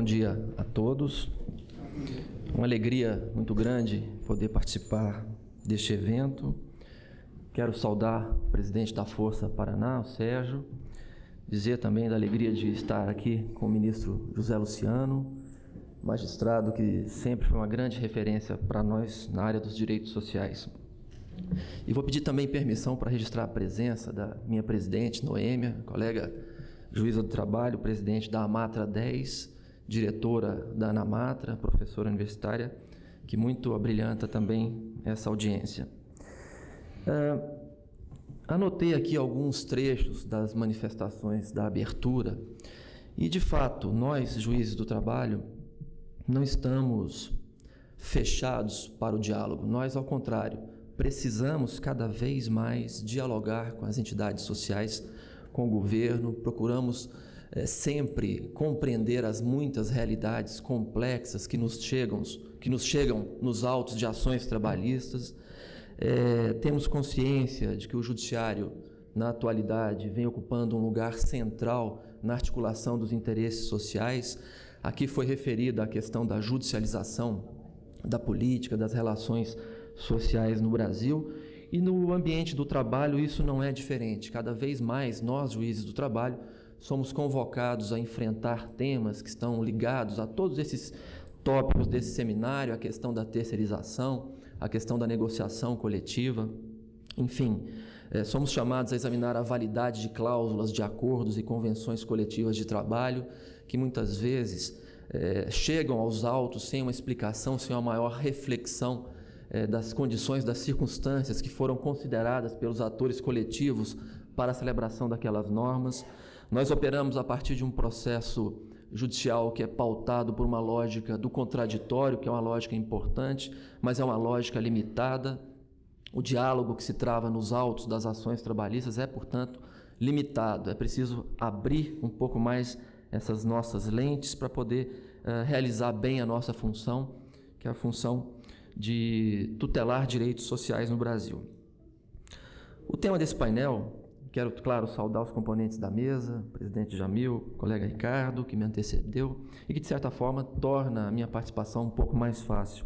Bom dia a todos. Uma alegria muito grande poder participar deste evento. Quero saudar o presidente da Força Paraná, o Sérgio, dizer também da alegria de estar aqui com o ministro José Luciano, magistrado que sempre foi uma grande referência para nós na área dos direitos sociais. E vou pedir também permissão para registrar a presença da minha presidente, Noêmia, colega juíza do trabalho, presidente da Amatra 10, diretora da Anamatra, professora universitária, que muito abrilhanta também essa audiência. Anotei aqui alguns trechos das manifestações da abertura e, de fato, nós, juízes do trabalho, não estamos fechados para o diálogo. Nós, ao contrário, precisamos cada vez mais dialogar com as entidades sociais, com o governo, procuramos sempre compreender as muitas realidades complexas que nos chegam nos autos de ações trabalhistas. Temos consciência de que o judiciário, na atualidade, vem ocupando um lugar central na articulação dos interesses sociais. Aqui foi referida a questão da judicialização da política, das relações sociais no Brasil, e no ambiente do trabalho isso não é diferente. Cada vez mais nós, juízes do trabalho, somos convocados a enfrentar temas que estão ligados a todos esses tópicos desse seminário, a questão da terceirização, a questão da negociação coletiva, enfim, somos chamados a examinar a validade de cláusulas de acordos e convenções coletivas de trabalho, que muitas vezes chegam aos autos sem uma explicação, sem uma maior reflexão das condições, das circunstâncias que foram consideradas pelos atores coletivos para a celebração daquelas normas. Nós operamos a partir de um processo judicial que é pautado por uma lógica do contraditório, que é uma lógica importante, mas é uma lógica limitada. O diálogo que se trava nos autos das ações trabalhistas é, portanto, limitado. É preciso abrir um pouco mais essas nossas lentes para poder realizar bem a nossa função, que é a função de tutelar direitos sociais no Brasil. O tema desse painel, quero, claro, saudar os componentes da mesa, o presidente Jamil, o colega Ricardo, que me antecedeu, e que, de certa forma, torna a minha participação um pouco mais fácil.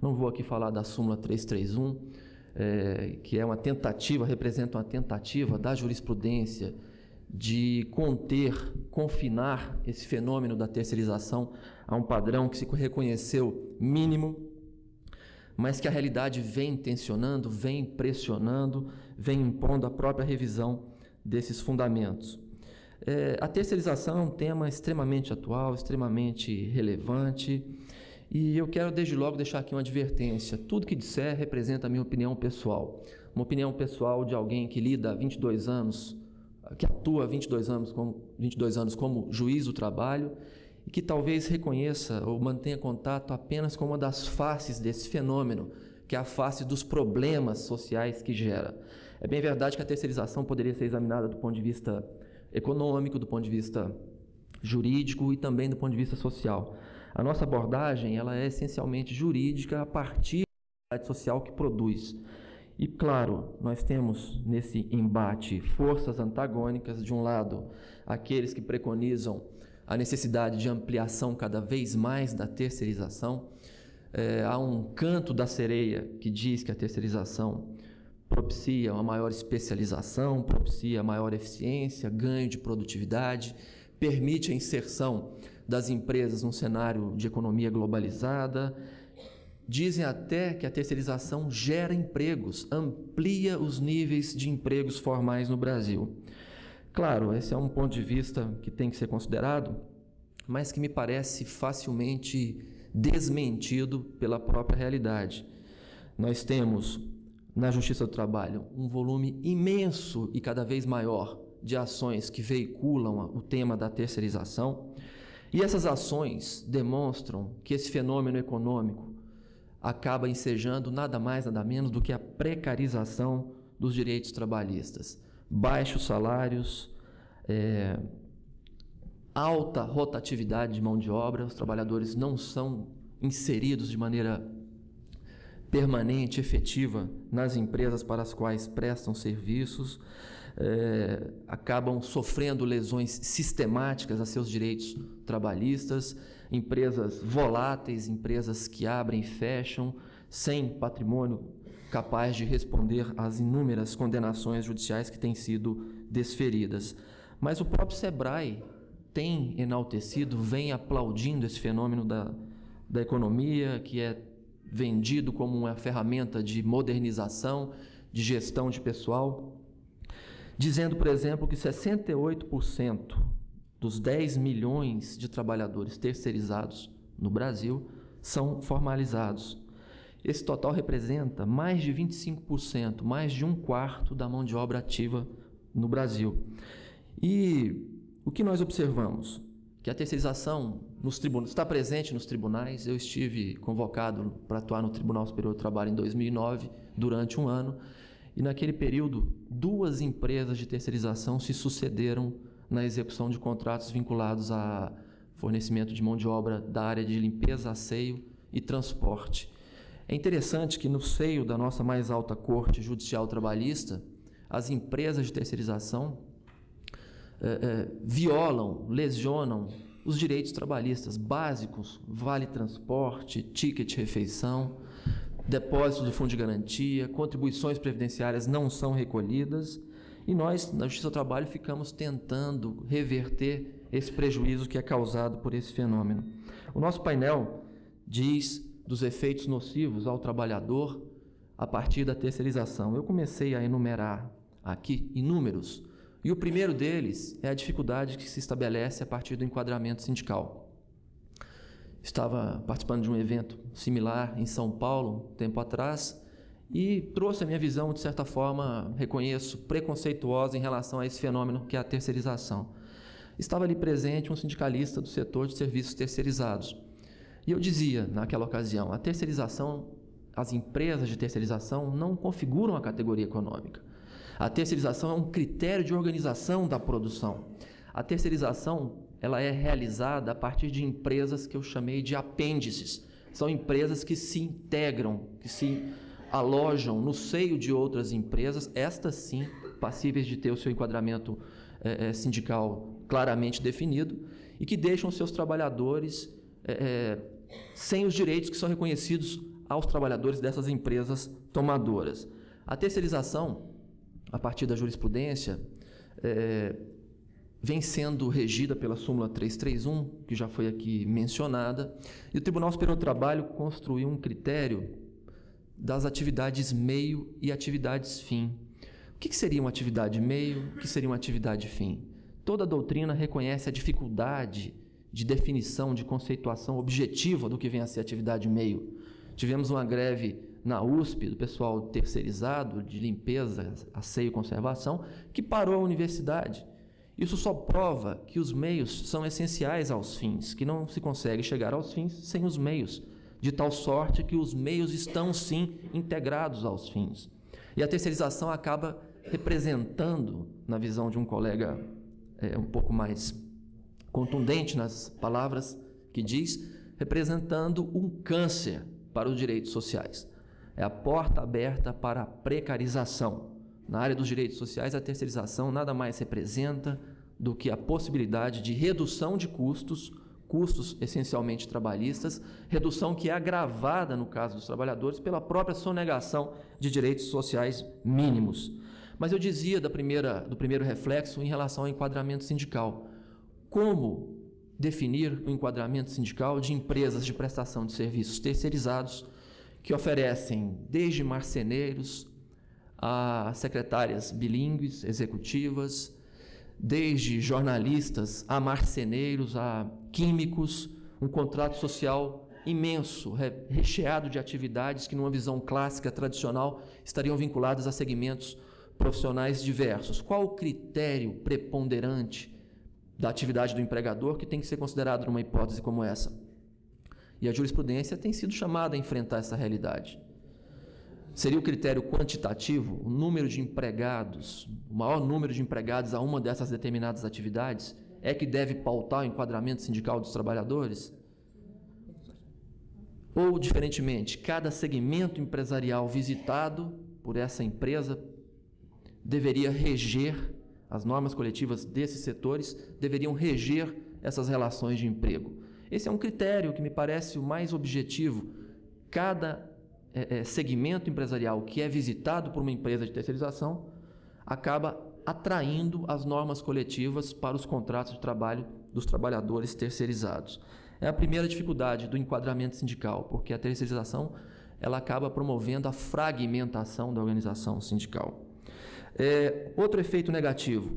Não vou aqui falar da súmula 331, que é uma tentativa, representa uma tentativa da jurisprudência de confinar esse fenômeno da terceirização a um padrão que se reconheceu mínimo, mas que a realidade vem tensionando, vem pressionando, vem impondo a própria revisão desses fundamentos. A terceirização é um tema extremamente atual, extremamente relevante, e eu quero desde logo deixar aqui uma advertência. Tudo que disser representa a minha opinião pessoal, uma opinião pessoal de alguém que lida há 22 anos, que atua há 22 anos como juiz do trabalho, e que talvez reconheça ou mantenha contato apenas com uma das faces desse fenômeno, que é a face dos problemas sociais que gera. É bem verdade que a terceirização poderia ser examinada do ponto de vista econômico, do ponto de vista jurídico e também do ponto de vista social. A nossa abordagem ela é essencialmente jurídica a partir da realidade social que produz. E, claro, nós temos nesse embate forças antagônicas, de um lado, aqueles que preconizam a necessidade de ampliação cada vez mais da terceirização. Há um canto da sereia que diz que a terceirização propicia uma maior especialização, propicia maior eficiência, ganho de produtividade, permite a inserção das empresas num cenário de economia globalizada. Dizem até que a terceirização gera empregos, amplia os níveis de empregos formais no Brasil. Claro, esse é um ponto de vista que tem que ser considerado, mas que me parece facilmente desmentido pela própria realidade. Nós temos, na Justiça do Trabalho, um volume imenso e cada vez maior de ações que veiculam o tema da terceirização, e essas ações demonstram que esse fenômeno econômico acaba ensejando nada mais, nada menos do que a precarização dos direitos trabalhistas. Baixos salários, alta rotatividade de mão de obra, os trabalhadores não são inseridos de maneira permanente, efetiva, nas empresas para as quais prestam serviços, acabam sofrendo lesões sistemáticas a seus direitos trabalhistas, empresas voláteis, empresas que abrem e fecham, sem patrimônio capaz de responder às inúmeras condenações judiciais que têm sido desferidas. Mas o próprio SEBRAE tem enaltecido, vem aplaudindo esse fenômeno da economia, que é vendido como uma ferramenta de modernização, de gestão de pessoal, dizendo, por exemplo, que 68% dos 10 milhões de trabalhadores terceirizados no Brasil são formalizados. Esse total representa mais de 25%, mais de um quarto da mão de obra ativa no Brasil. E o que nós observamos? Que a terceirização está presente nos tribunais. Eu estive convocado para atuar no Tribunal Superior do Trabalho em 2009, durante um ano, e naquele período 2 empresas de terceirização se sucederam na execução de contratos vinculados a fornecimento de mão de obra da área de limpeza, asseio e transporte. É interessante que no seio da nossa mais alta Corte Judicial Trabalhista, as empresas de terceirização violam, lesionam os direitos trabalhistas básicos, vale transporte, ticket refeição, depósitos do fundo de garantia, contribuições previdenciárias não são recolhidas, e nós, na Justiça do Trabalho, ficamos tentando reverter esse prejuízo que é causado por esse fenômeno. O nosso painel diz dos efeitos nocivos ao trabalhador a partir da terceirização. Eu comecei a enumerar aqui inúmeros, e o primeiro deles é a dificuldade que se estabelece a partir do enquadramento sindical. Estava participando de um evento similar em São Paulo, tempo atrás, e trouxe a minha visão, de certa forma, reconheço, preconceituosa em relação a esse fenômeno que é a terceirização. Estava ali presente um sindicalista do setor de serviços terceirizados. E eu dizia, naquela ocasião, a terceirização, as empresas de terceirização não configuram a categoria econômica. A terceirização é um critério de organização da produção. A terceirização, ela é realizada a partir de empresas que eu chamei de apêndices. São empresas que se integram, que se alojam no seio de outras empresas, estas sim, passíveis de ter o seu enquadramento sindical claramente definido, e que deixam seus trabalhadores sem os direitos que são reconhecidos aos trabalhadores dessas empresas tomadoras. A terceirização, a partir da jurisprudência, vem sendo regida pela súmula 331, que já foi aqui mencionada, e o Tribunal Superior do Trabalho construiu um critério das atividades meio e atividades fim. O que seria uma atividade meio? O que seria uma atividade fim? Toda a doutrina reconhece a dificuldade de definição, de conceituação objetiva do que vem a ser atividade meio. Tivemos uma greve na USP, do pessoal terceirizado, de limpeza, asseio e conservação, que parou a universidade. Isso só prova que os meios são essenciais aos fins, que não se consegue chegar aos fins sem os meios, de tal sorte que os meios estão, sim, integrados aos fins. E a terceirização acaba representando, na visão de um colega um pouco mais contundente nas palavras que diz, representando um câncer para os direitos sociais. É a porta aberta para a precarização. Na área dos direitos sociais, a terceirização nada mais representa do que a possibilidade de redução de custos essencialmente trabalhistas, redução que é agravada, no caso dos trabalhadores, pela própria sonegação de direitos sociais mínimos. Mas eu dizia do primeiro reflexo em relação ao enquadramento sindical. Como definir o enquadramento sindical de empresas de prestação de serviços terceirizados que oferecem desde marceneiros a secretárias bilíngues, executivas, desde jornalistas a marceneiros, a químicos, um contrato social imenso, recheado de atividades que, numa visão clássica, tradicional, estariam vinculadas a segmentos profissionais diversos. Qual o critério preponderante da atividade do empregador que tem que ser considerado numa hipótese como essa? E a jurisprudência tem sido chamada a enfrentar essa realidade. Seria o critério quantitativo, o número de empregados, o maior número de empregados a uma dessas determinadas atividades, é que deve pautar o enquadramento sindical dos trabalhadores? Ou, diferentemente, cada segmento empresarial visitado por essa empresa deveria reger, as normas coletivas desses setores deveriam reger essas relações de emprego? Esse é um critério que me parece o mais objetivo. Cada segmento empresarial que é visitado por uma empresa de terceirização acaba atraindo as normas coletivas para os contratos de trabalho dos trabalhadores terceirizados. É a primeira dificuldade do enquadramento sindical, porque a terceirização ela acaba promovendo a fragmentação da organização sindical. Outro efeito negativo,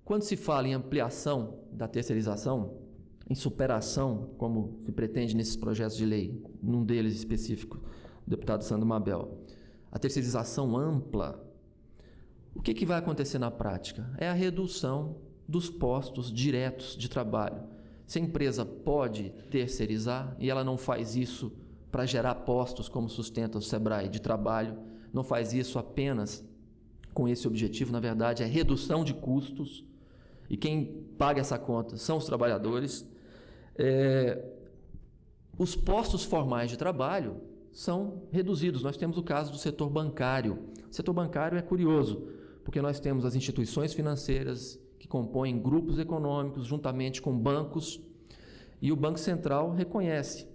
quando se fala em ampliação da terceirização, em superação, como se pretende nesses projetos de lei, num deles específico, o deputado Sandro Mabel, a terceirização ampla, o que vai acontecer na prática? É a redução dos postos diretos de trabalho. Se a empresa pode terceirizar e ela não faz isso para gerar postos, como sustenta o SEBRAE, de trabalho, não faz isso apenas com esse objetivo, na verdade, é redução de custos, e quem paga essa conta são os trabalhadores. Os postos formais de trabalho são reduzidos. Nós temos o caso do setor bancário. O setor bancário é curioso, porque nós temos as instituições financeiras que compõem grupos econômicos juntamente com bancos, e o Banco Central reconhece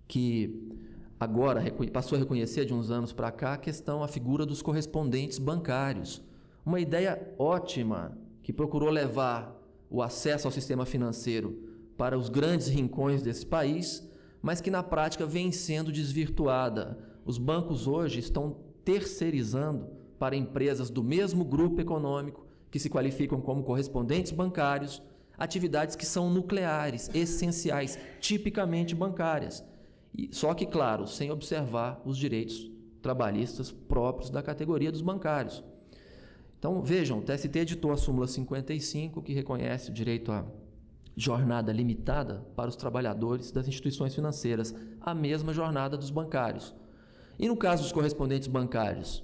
que agora passou a reconhecer de uns anos para cá a figura dos correspondentes bancários. Uma ideia ótima que procurou levar o acesso ao sistema financeiro para os grandes rincões desse país, mas que na prática vem sendo desvirtuada. Os bancos hoje estão terceirizando para empresas do mesmo grupo econômico, que se qualificam como correspondentes bancários, atividades que são nucleares, essenciais, tipicamente bancárias. Só que, claro, sem observar os direitos trabalhistas próprios da categoria dos bancários. Então, vejam, o TST editou a súmula 55, que reconhece o direito à jornada limitada para os trabalhadores das instituições financeiras, a mesma jornada dos bancários. E no caso dos correspondentes bancários,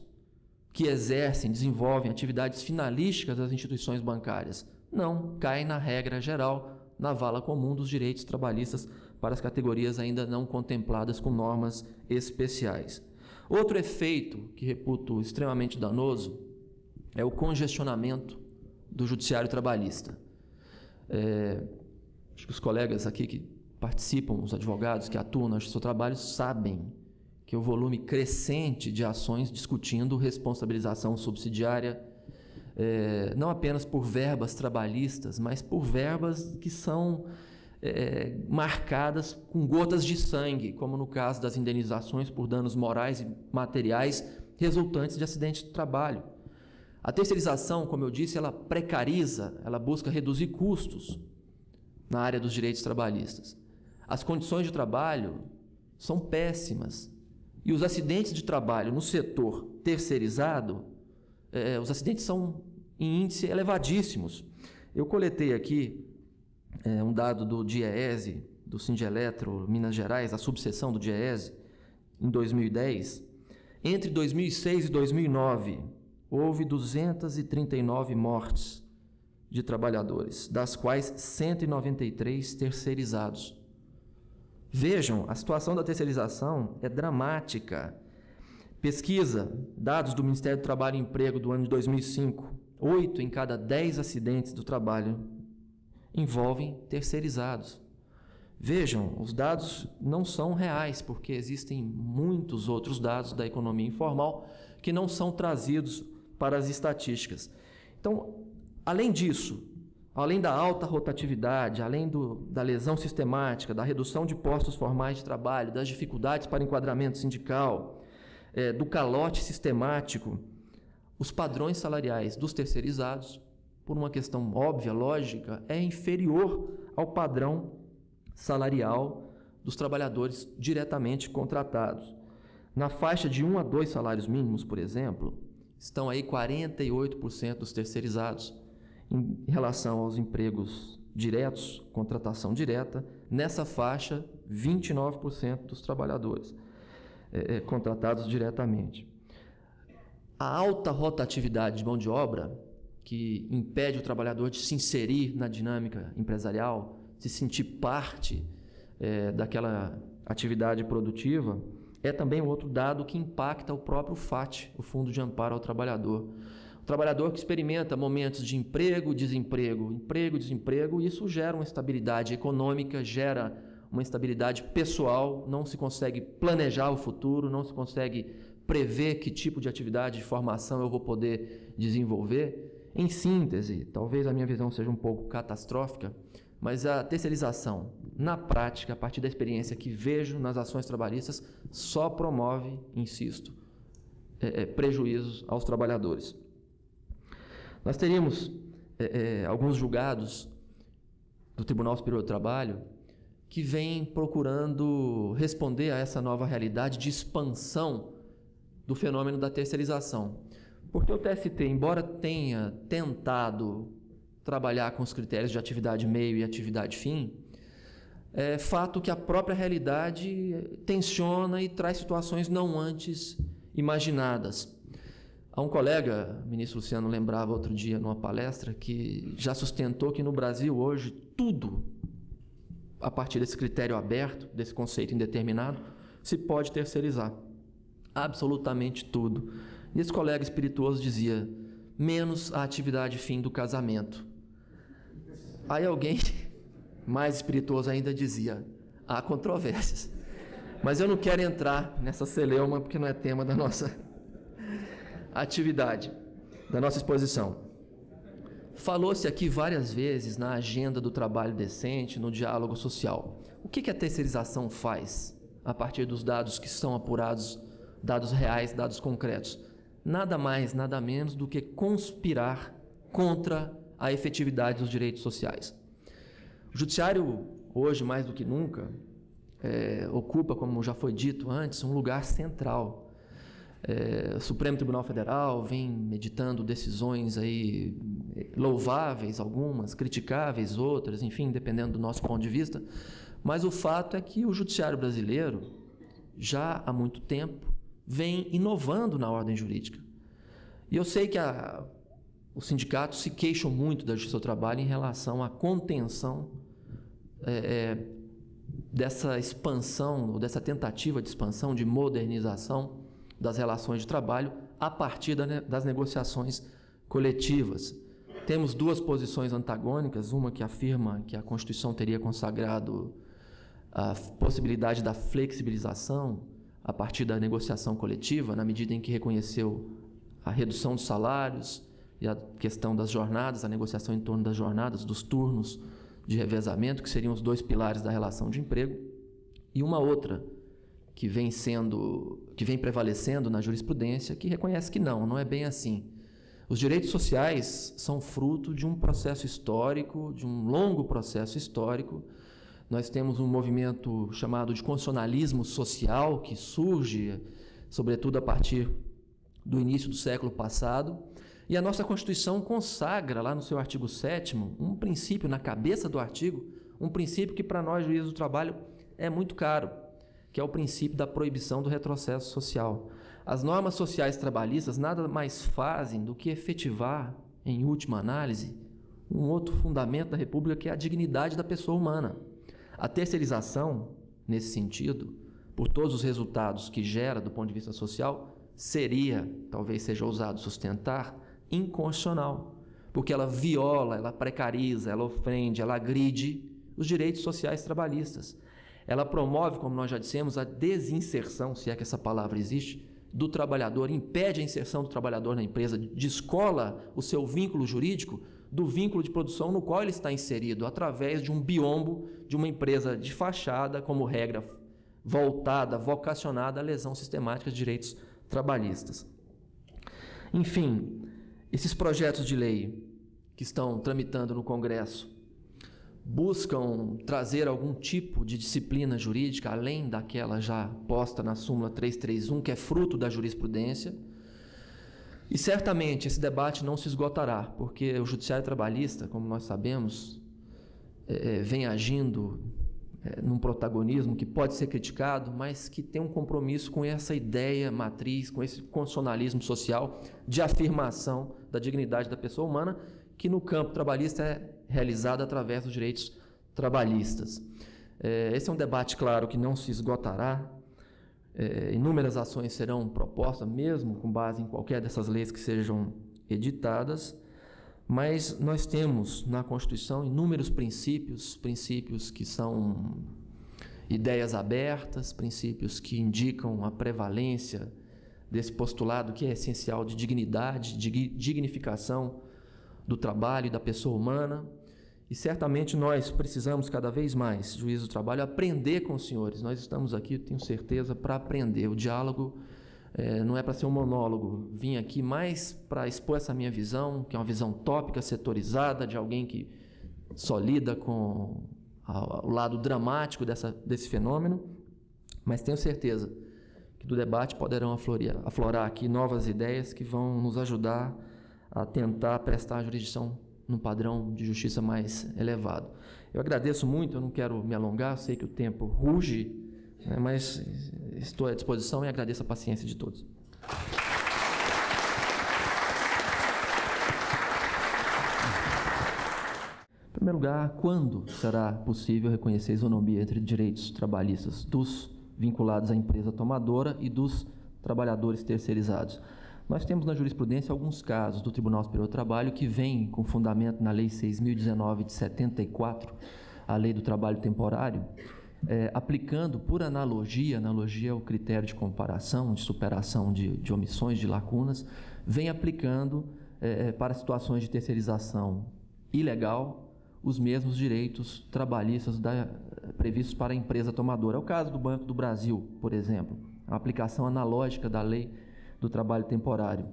que exercem, desenvolvem atividades finalísticas das instituições bancárias, não caem na regra geral, na vala comum dos direitos trabalhistas para as categorias ainda não contempladas com normas especiais. Outro efeito que reputo extremamente danoso é o congestionamento do judiciário trabalhista. Acho que os colegas aqui que participam, os advogados que atuam no seu trabalho, sabem que o volume crescente de ações discutindo responsabilização subsidiária, não apenas por verbas trabalhistas, mas por verbas que são marcadas com gotas de sangue, como no caso das indenizações por danos morais e materiais resultantes de acidentes de trabalho. A terceirização, como eu disse, ela precariza, ela busca reduzir custos na área dos direitos trabalhistas. As condições de trabalho são péssimas. E os acidentes de trabalho no setor terceirizado, os acidentes são em índice elevadíssimos. Eu coletei aqui um dado do DIEESE, do Sindeletro Minas Gerais, a subseção do DIEESE, em 2010. Entre 2006 e 2009, houve 239 mortes de trabalhadores, das quais 193 terceirizados. Vejam, a situação da terceirização é dramática. Pesquisa, dados do Ministério do Trabalho e Emprego do ano de 2005, 8 em cada 10 acidentes do trabalho envolvem terceirizados. Vejam, os dados não são reais, porque existem muitos outros dados da economia informal que não são trazidos para as estatísticas. Então, além disso, além da alta rotatividade, além da lesão sistemática, da redução de postos formais de trabalho, das dificuldades para enquadramento sindical, do calote sistemático, os padrões salariais dos terceirizados, por uma questão óbvia, lógica, é inferior ao padrão salarial dos trabalhadores diretamente contratados. Na faixa de 1 a 2 salários mínimos, por exemplo, estão aí 48% dos terceirizados. Em relação aos empregos diretos, contratação direta, nessa faixa, 29% dos trabalhadores contratados diretamente. A alta rotatividade de mão de obra, que impede o trabalhador de se inserir na dinâmica empresarial, se sentir parte daquela atividade produtiva, é também outro dado que impacta o próprio FAT, o Fundo de Amparo ao Trabalhador. trabalhador que experimenta momentos de emprego, desemprego, isso gera uma instabilidade econômica, gera uma instabilidade pessoal, não se consegue planejar o futuro, não se consegue prever que tipo de atividade de formação eu vou poder desenvolver. Em síntese, talvez a minha visão seja um pouco catastrófica, mas a terceirização, na prática, a partir da experiência que vejo nas ações trabalhistas, só promove, insisto, prejuízos aos trabalhadores. Nós teríamos alguns julgados do Tribunal Superior do Trabalho que vêm procurando responder a essa nova realidade de expansão do fenômeno da terceirização. Porque o TST, embora tenha tentado trabalhar com os critérios de atividade meio e atividade fim, é fato que a própria realidade tensiona e traz situações não antes imaginadas. Há um colega, o ministro Luciano lembrava outro dia numa palestra, que já sustentou que no Brasil hoje tudo, a partir desse critério aberto, desse conceito indeterminado, se pode terceirizar. Absolutamente tudo. E esse colega espirituoso dizia, menos a atividade fim do casamento. Aí alguém mais espirituoso ainda dizia, há controvérsias. Mas eu não quero entrar nessa celeuma, porque não é tema da nossa atividade, da nossa exposição. Falou-se aqui várias vezes na agenda do trabalho decente, no diálogo social. O que a terceirização faz a partir dos dados que são apurados, dados reais, dados concretos? Nada mais, nada menos do que conspirar contra a efetividade dos direitos sociais. O judiciário, hoje mais do que nunca, ocupa, como já foi dito antes, um lugar central. O Supremo Tribunal Federal vem meditando decisões aí louváveis, algumas, criticáveis, outras, enfim, dependendo do nosso ponto de vista, mas o fato é que o judiciário brasileiro, já há muito tempo, vem inovando na ordem jurídica. E eu sei que os sindicatos se queixam muito da Justiça do Trabalho em relação à contenção dessa expansão, ou dessa tentativa de expansão, de modernização das relações de trabalho a partir das negociações coletivas. Temos duas posições antagônicas, uma que afirma que a Constituição teria consagrado a possibilidade da flexibilização a partir da negociação coletiva, na medida em que reconheceu a redução dos salários e a questão das jornadas, a negociação em torno das jornadas, dos turnos de revezamento, que seriam os dois pilares da relação de emprego, e uma outra que vem prevalecendo na jurisprudência, que reconhece que não é bem assim. Os direitos sociais são fruto de um processo histórico, de um longo processo histórico. Nós temos um movimento chamado de constitucionalismo social, que surge, sobretudo, a partir do início do século passado, e a nossa Constituição consagra, lá no seu artigo 7º, um princípio, na cabeça do artigo, um princípio que para nós, juízes do trabalho, é muito caro, que é o princípio da proibição do retrocesso social. As normas sociais trabalhistas nada mais fazem do que efetivar, em última análise, um outro fundamento da República, que é a dignidade da pessoa humana. A terceirização, nesse sentido, por todos os resultados que gera do ponto de vista social, seria, talvez seja ousado sustentar, inconstitucional, porque ela viola, ela precariza, ela ofende, ela agride os direitos sociais trabalhistas. Ela promove, como nós já dissemos, a desinserção, se é que essa palavra existe, do trabalhador, impede a inserção do trabalhador na empresa, descola o seu vínculo jurídico do vínculo de produção no qual ele está inserido, através de um biombo de uma empresa de fachada, como regra voltada, vocacionada à lesão sistemática de direitos trabalhistas. Enfim, esses projetos de lei que estão tramitando no Congresso buscam trazer algum tipo de disciplina jurídica, além daquela já posta na súmula 331, que é fruto da jurisprudência. E certamente esse debate não se esgotará, porque o judiciário trabalhista, como nós sabemos, vem agindo num protagonismo que pode ser criticado, mas que tem um compromisso com essa ideia matriz, com esse constitucionalismo social de afirmação da dignidade da pessoa humana, que no campo trabalhista é realizado através dos direitos trabalhistas. Esse é um debate, claro, que não se esgotará. Inúmeras ações serão propostas, mesmo com base em qualquer dessas leis que sejam editadas, mas nós temos na Constituição inúmeros princípios que são ideias abertas, princípios que indicam a prevalência desse postulado que é essencial de dignidade, de dignificação do trabalho e da pessoa humana. E certamente nós precisamos cada vez mais, juízes do trabalho, aprender com os senhores. Nós estamos aqui, tenho certeza, para aprender. O diálogo não é para ser um monólogo. Vim aqui mais para expor essa minha visão, que é uma visão tópica, setorizada, de alguém que só lida com o lado dramático desse fenômeno, mas tenho certeza que do debate poderão aflorar aqui novas ideias que vão nos ajudar a tentar prestar jurisdição num padrão de justiça mais elevado. Eu agradeço muito, eu não quero me alongar, sei que o tempo ruge, né, mas estou à disposição e agradeço a paciência de todos. Em primeiro lugar, quando será possível reconhecer a isonomia entre direitos trabalhistas dos vinculados à empresa tomadora e dos trabalhadores terceirizados? Nós temos na jurisprudência alguns casos do Tribunal Superior do Trabalho que vêm com fundamento na Lei 6.019 de 74, a Lei do Trabalho Temporário, aplicando por analogia é o critério de comparação, de superação de omissões, de lacunas, vem aplicando para situações de terceirização ilegal os mesmos direitos trabalhistas previstos para a empresa tomadora. É o caso do Banco do Brasil, por exemplo, a aplicação analógica da Lei do Trabalho Temporário.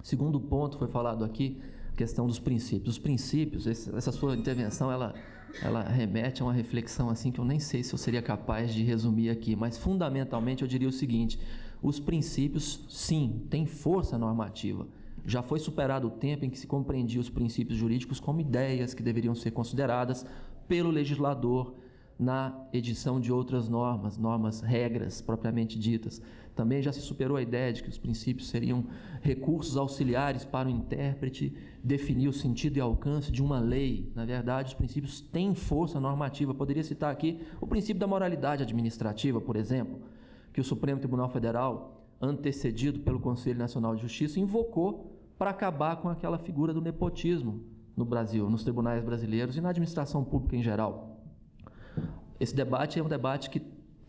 Segundo ponto, foi falado aqui, a questão dos princípios. Os princípios, essa sua intervenção, ela remete a uma reflexão assim que eu nem sei se eu seria capaz de resumir aqui, mas fundamentalmente eu diria o seguinte: os princípios, sim, têm força normativa. Já foi superado o tempo em que se compreendia os princípios jurídicos como ideias que deveriam ser consideradas pelo legislador na edição de outras normas, regras propriamente ditas. Também já se superou a ideia de que os princípios seriam recursos auxiliares para o intérprete definir o sentido e alcance de uma lei. Na verdade, os princípios têm força normativa. Poderia citar aqui o princípio da moralidade administrativa, por exemplo, que o Supremo Tribunal Federal, antecedido pelo Conselho Nacional de Justiça, invocou para acabar com aquela figura do nepotismo no Brasil, nos tribunais brasileiros e na administração pública em geral. Esse debate é um debate que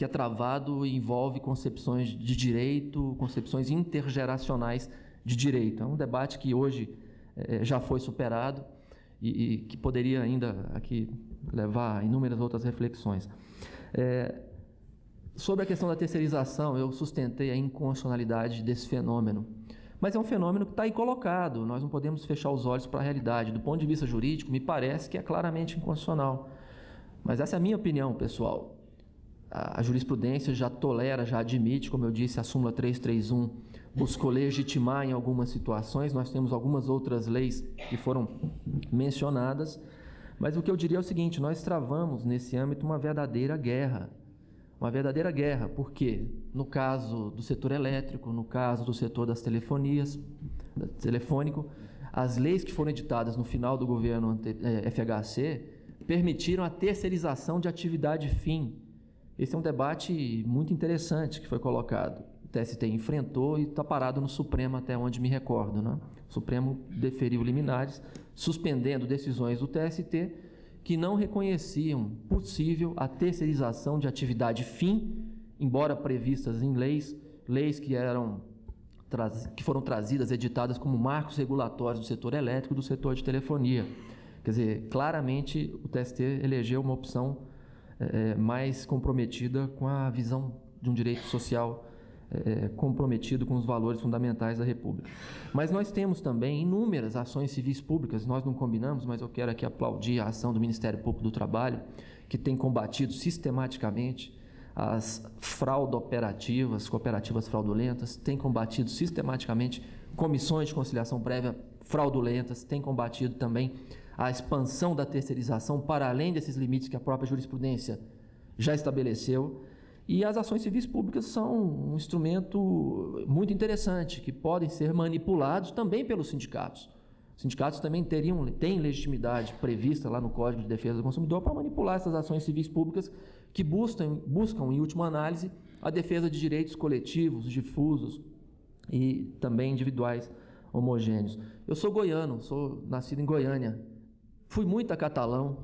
é travado e envolve concepções de direito, concepções intergeracionais de direito. É um debate que hoje já foi superado e que poderia ainda aqui levar a inúmeras outras reflexões. Sobre a questão da terceirização, eu sustentei a inconstitucionalidade desse fenômeno. Mas é um fenômeno que está aí colocado, nós não podemos fechar os olhos para a realidade. Do ponto de vista jurídico, me parece que é claramente inconstitucional. Mas essa é a minha opinião, pessoal. A jurisprudência já tolera, já admite, como eu disse, a súmula 331 buscou legitimar em algumas situações. Nós temos algumas outras leis que foram mencionadas, mas o que eu diria é o seguinte: nós travamos nesse âmbito uma verdadeira guerra. Uma verdadeira guerra, porque no caso do setor elétrico, no caso do setor das telefonias, telefônico, as leis que foram editadas no final do governo FHC permitiram a terceirização de atividade fim. Esse é um debate muito interessante que foi colocado. O TST enfrentou e está parado no Supremo até onde me recordo, né? O Supremo deferiu liminares, suspendendo decisões do TST que não reconheciam possível a terceirização de atividade fim, embora previstas em leis que foram trazidas, editadas como marcos regulatórios do setor elétrico e do setor de telefonia. Quer dizer, claramente o TST elegeu uma opção mais comprometida com a visão de um direito social comprometido com os valores fundamentais da República. Mas nós temos também inúmeras ações civis públicas, nós não combinamos, mas eu quero aqui aplaudir a ação do Ministério Público do Trabalho, que tem combatido sistematicamente as fraudooperativas, cooperativas fraudulentas, tem combatido sistematicamente comissões de conciliação prévia fraudulentas, tem combatido também a expansão da terceirização para além desses limites que a própria jurisprudência já estabeleceu. E as ações civis públicas são um instrumento muito interessante, que podem ser manipulados também pelos sindicatos. Os sindicatos também têm legitimidade prevista lá no Código de Defesa do Consumidor para manipular essas ações civis públicas que buscam, em última análise, a defesa de direitos coletivos, difusos e também individuais homogêneos. Eu sou goiano, sou nascido em Goiânia. Fui muito a Catalão,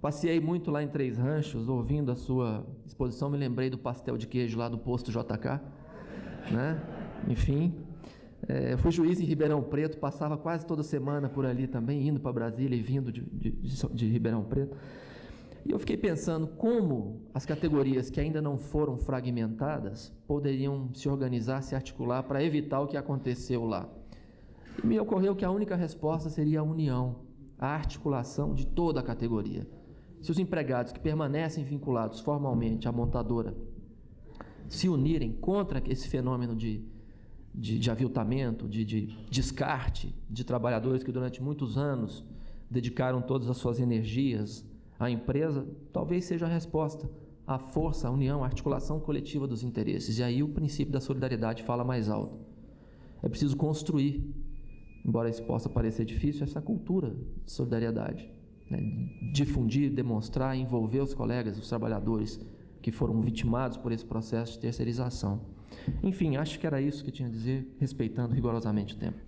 passeei muito lá em Três Ranchos, ouvindo a sua exposição, me lembrei do pastel de queijo lá do posto JK, né? Enfim, fui juiz em Ribeirão Preto, passava quase toda semana por ali também, indo para Brasília e vindo de Ribeirão Preto. E eu fiquei pensando como as categorias que ainda não foram fragmentadas poderiam se organizar, se articular para evitar o que aconteceu lá. E me ocorreu que a única resposta seria a união, a articulação de toda a categoria. Se os empregados que permanecem vinculados formalmente à montadora se unirem contra esse fenômeno de aviltamento, de descarte de trabalhadores que durante muitos anos dedicaram todas as suas energias à empresa, talvez seja a resposta, a força, a união, a articulação coletiva dos interesses. E aí o princípio da solidariedade fala mais alto. É preciso construir, embora isso possa parecer difícil, essa cultura de solidariedade, né? Difundir, demonstrar, envolver os colegas, os trabalhadores que foram vitimados por esse processo de terceirização. Enfim, acho que era isso que eu tinha a dizer, respeitando rigorosamente o tempo.